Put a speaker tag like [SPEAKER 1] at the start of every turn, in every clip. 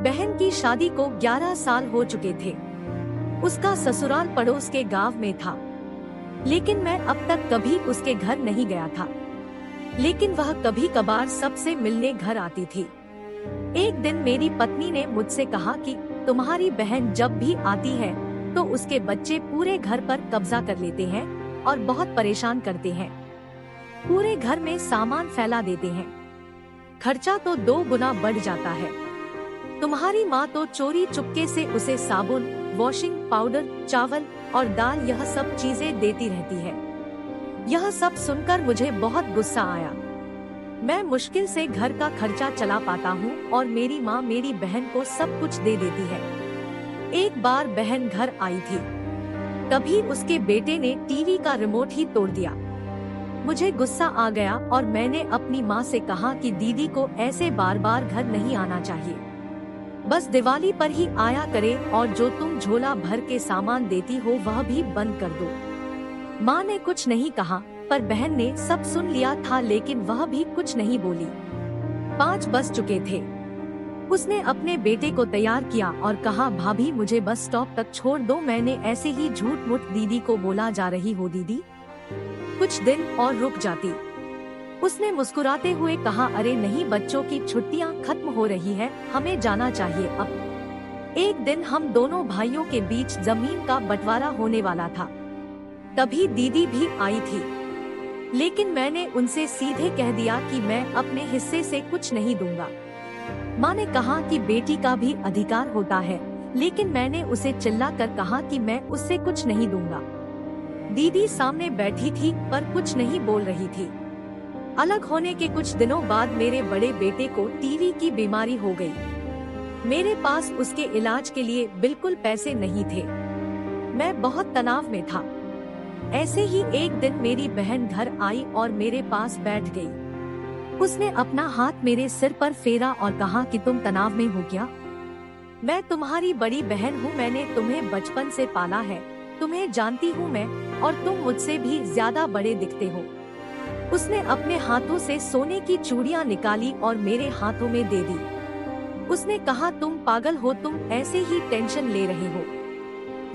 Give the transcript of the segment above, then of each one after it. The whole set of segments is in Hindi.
[SPEAKER 1] बहन की शादी को 11 साल हो चुके थे। उसका ससुराल पड़ोस के गांव में था, लेकिन मैं अब तक कभी उसके घर नहीं गया था। लेकिन वह कभी कभार सबसे मिलने घर आती थी। एक दिन मेरी पत्नी ने मुझसे कहा कि तुम्हारी बहन जब भी आती है तो उसके बच्चे पूरे घर पर कब्जा कर लेते हैं और बहुत परेशान करते हैं। पूरे घर में सामान फैला देते हैं। खर्चा तो 2 गुना बढ़ जाता है। तुम्हारी माँ तो चोरी चुपके से उसे साबुन, वॉशिंग पाउडर, चावल और दाल यह सब चीजें देती रहती है। यह सब सुनकर मुझे बहुत गुस्सा आया। मैं मुश्किल से घर का खर्चा चला पाता हूँ और मेरी माँ मेरी बहन को सब कुछ दे देती है। एक बार बहन घर आई थी, तभी उसके बेटे ने टीवी का रिमोट ही तोड़ दिया। मुझे गुस्सा आ गया और मैंने अपनी माँ से कहा कि दीदी को ऐसे बार बार घर नहीं आना चाहिए, बस दिवाली पर ही आया करे और जो तुम झोला भर के सामान देती हो वह भी बंद कर दो। माँ ने कुछ नहीं कहा, पर बहन ने सब सुन लिया था, लेकिन वह भी कुछ नहीं बोली। 5 बज चुके थे। उसने अपने बेटे को तैयार किया और कहा, भाभी मुझे बस स्टॉप तक छोड़ दो। मैंने ऐसे ही झूठ मूठ दीदी को बोला, जा रही हो दीदी, कुछ दिन और रुक जाती। उसने मुस्कुराते हुए कहा, अरे नहीं, बच्चों की छुट्टियां खत्म हो रही है, हमें जाना चाहिए अब। एक दिन हम दोनों भाइयों के बीच जमीन का बंटवारा होने वाला था। तभी दीदी भी आई थी, लेकिन मैंने उनसे सीधे कह दिया कि मैं अपने हिस्से से कुछ नहीं दूंगा। माँ ने कहा कि बेटी का भी अधिकार होता है, लेकिन मैंने उसे चिल्लाकर कहा कि मैं उससे कुछ नहीं दूंगा। दीदी सामने बैठी थी पर कुछ नहीं बोल रही थी। अलग होने के कुछ दिनों बाद मेरे बड़े बेटे को टीवी की बीमारी हो गई। मेरे पास उसके इलाज के लिए बिल्कुल पैसे नहीं थे। मैं बहुत तनाव में था। ऐसे ही एक दिन मेरी बहन घर आई और मेरे पास बैठ गई। उसने अपना हाथ मेरे सिर पर फेरा और कहा कि तुम तनाव में हो क्या? मैं तुम्हारी बड़ी बहन हूँ, मैंने तुम्हें बचपन से पाला है, तुम्हें जानती हूँ मैं, और तुम मुझसे भी ज्यादा बड़े दिखते हो। उसने अपने हाथों से सोने की चूड़ियां निकाली और मेरे हाथों में दे दी। उसने कहा, तुम पागल हो, तुम ऐसे ही टेंशन ले रहे हो,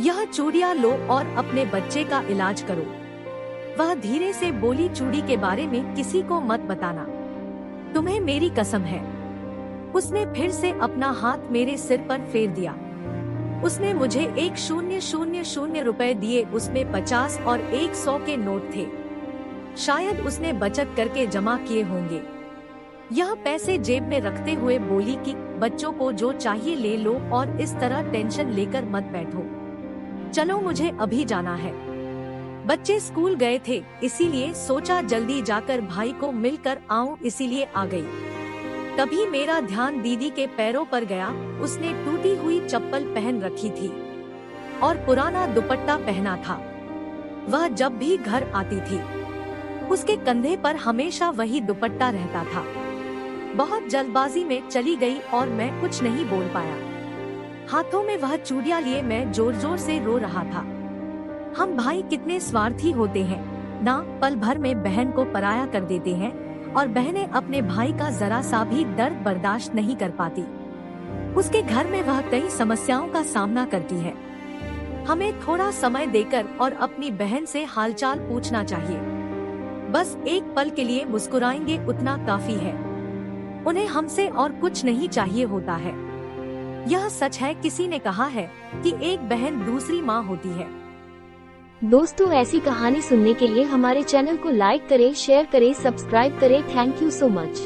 [SPEAKER 1] यह चूड़ियां लो और अपने बच्चे का इलाज करो। वह धीरे से बोली, चूड़ी के बारे में किसी को मत बताना, तुम्हें मेरी कसम है। उसने फिर से अपना हाथ मेरे सिर पर फेर दिया। उसने मुझे 1,000 रुपए दिए। उसमें 50 और 100 के नोट थे। शायद उसने बचत करके जमा किए होंगे। यह पैसे जेब में रखते हुए बोली कि बच्चों को जो चाहिए ले लो और इस तरह टेंशन लेकर मत बैठो। चलो, मुझे अभी जाना है। बच्चे स्कूल गए थे, इसीलिए सोचा जल्दी जाकर भाई को मिलकर आऊं, इसीलिए आ गई। तभी मेरा ध्यान दीदी के पैरों पर गया। उसने टूटी हुई चप्पल पहन रखी थी और पुराना दुपट्टा पहना था। वह जब भी घर आती थी, उसके कंधे पर हमेशा वही दुपट्टा रहता था। बहुत जल्दबाजी में चली गई और मैं कुछ नहीं बोल पाया। हाथों में वह चूड़ियां लिए मैं जोर जोर से रो रहा था। हम भाई कितने स्वार्थी होते हैं ना, पल भर में बहन को पराया कर देते हैं और बहनें अपने भाई का जरा सा भी दर्द बर्दाश्त नहीं कर पाती। उसके घर में वह कई समस्याओं का सामना करती है। हमें थोड़ा समय देकर और अपनी बहन से हालचाल पूछना चाहिए। बस एक पल के लिए मुस्कुराएंगे, उतना काफी है। उन्हें हमसे और कुछ नहीं चाहिए होता है। यह सच है, किसी ने कहा है कि एक बहन दूसरी माँ होती है।
[SPEAKER 2] दोस्तों, ऐसी कहानी सुनने के लिए हमारे चैनल को लाइक करें, शेयर करें, सब्सक्राइब करें। Thank you so much.